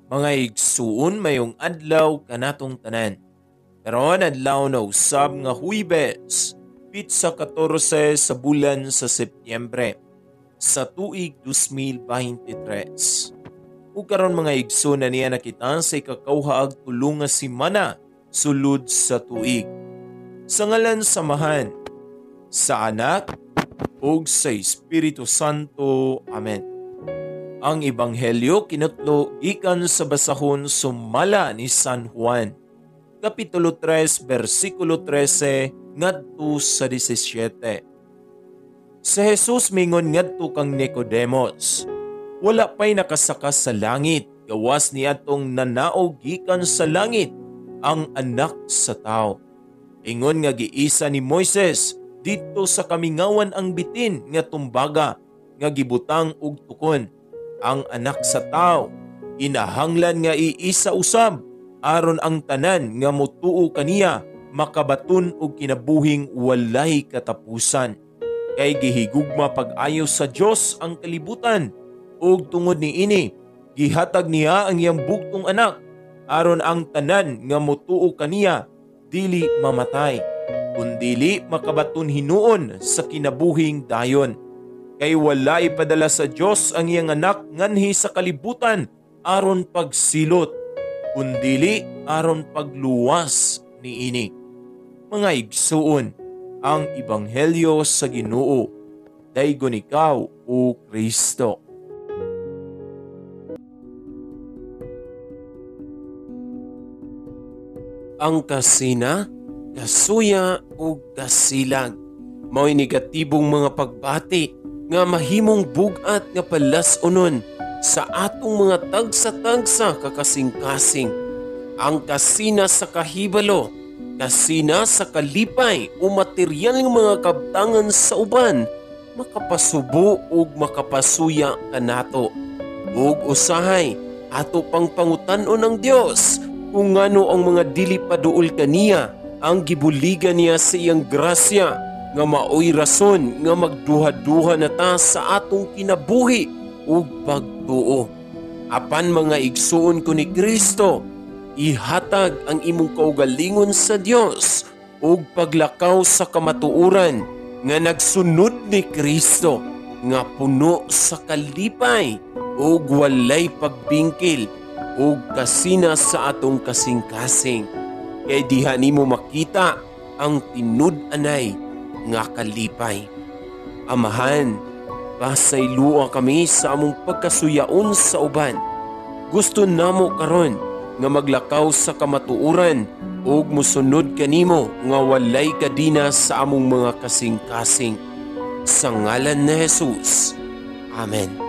Mga igsuon mayong adlaw kanatong tanan. Karon adlaw na usab nga Huwebes, pitsa 14 sa bulan sa Setyembre sa tuig 2023. Ug karon mga igsoon na niya nakita sa ikakauhaag tulo nga semana sulod sa tuig. Sa ngalan samahan sa Anak ug sa Espiritu Santo. Amen. Ang Ebanghelyo kinutlo gikan sa basahon sumala ni San Juan, Kapitulo 3, versikulo 13 ngadto sa 17. Si Jesus mingon ngadto kang Nicodemos, wala pa'y nakasakas sa langit, gawas ni atong nanaog gikan sa langit ang Anak sa tao. Ingon nga giisa ni Moises dito sa kamingawan ang bitin nga tumbaga nga gibutang og tukon. Ang Anak sa tao inahanglan nga iisa usab aron ang tanan nga motuo kaniya makabaton og kinabuhing walay katapusan. Kay gihigugma pag-ayo sa Dios ang kalibutan ug tungod niini gihatag niya ang iyang bugtong anak aron ang tanan nga motuo kaniya dili mamatay kundili makabaton hinuon sa kinabuhing dayon. Kay wala ipadala sa Dios ang iyang anak nganhi sa kalibutan aron pagsilot, kundili aron pagluwas niini. Mga igsuon, ang Ebanghelyo sa Ginoo. Daygon ikaw, O Kristo. Ang kasina, kasuya o kasilag mao'y negatibong mga pagbati nga mahimong bugat nga palas-unon sa atong mga tagsa-tagsa kakasing-kasing. Ang kasina sa kahibalo, kasina sa kalipay o materyal ng mga kabtangan sa uban, makapasubo o makapasuya kanato. Ug usahay, ato pang pangutan-on ng Dios kung ngano ang mga dili paduol kaniya ang gibuligan niya sa iyang grasya nga maoy rason nga magduha-duha na ta sa atong kinabuhi ug pagtuo. Apan mga igsuon ko ni Kristo, ihatag ang imong kaugalingon sa Dios ug paglakaw sa kamatuoran nga nagsunod ni Kristo nga puno sa kalipay ug walay pagbingkil ug kasina sa atong kasing-kasing. Kay diha nimo makita ang tinud-anay nga kalipay. Amahan, pasaylua kami sa among pagkasuyaon sa uban. Gusto namo karon nga maglakaw sa kamatuoran ug mosunod kanimo nga walay kadina sa among mga kasing-kasing. Sa ngalan ni Jesus. Amen.